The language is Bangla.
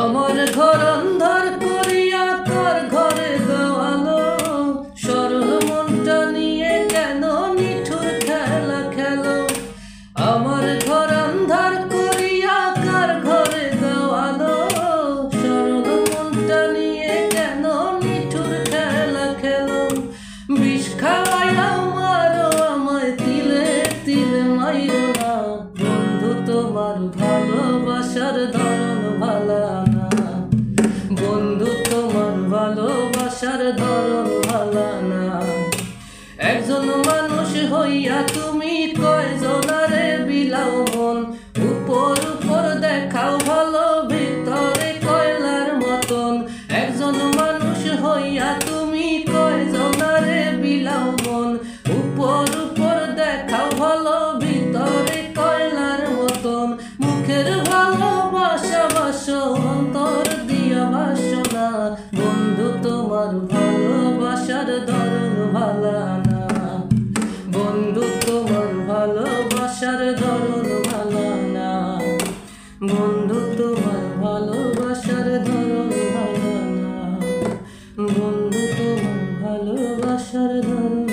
আমার ঘর অন্ধার করিয়া তোর ঘরে দেওয়ালো, সরল মনটা নিয়ে কেন নিঠুর খেলা খেলো। আমার ঘর অন্ধার করিয়া কার ঘরে দেওয়ালো, সরল মনটা নিয়ে কেন নিঠুর খেলা খেলো। বিষ খাওয়াইয়া মারো আমায় তিলে তিলে মাইরো না, বন্ধু তোমার ভালোবাসার ধরন ভালা না, বন্ধু তোমার ভালোবাসার ধরন ভালা না। একজন মানুষ হইয়া তুমি কয়জনারে বিলাও মন, উপর উপর দেখাও ভালো ভিতরে কয়লার মতন। একজন মানুষ হইয়া তুমি কয়জনারে বিলাও মন, উপর উপর দেখাও ভালো ভিতরে কয়লার মতন। মুখের ভালোবাসা বাসো অন্তর দিয়া বাসো না, বন্ধু তোমার ভালোবাসার ধরন ভালা না, বন্ধু তোমার ভালোবাসার ধরন ভালা না, বন্ধু তোমার ভালোবাসার ধরন ভালা না, বন্ধু তোমার ভালোবাসার ধরন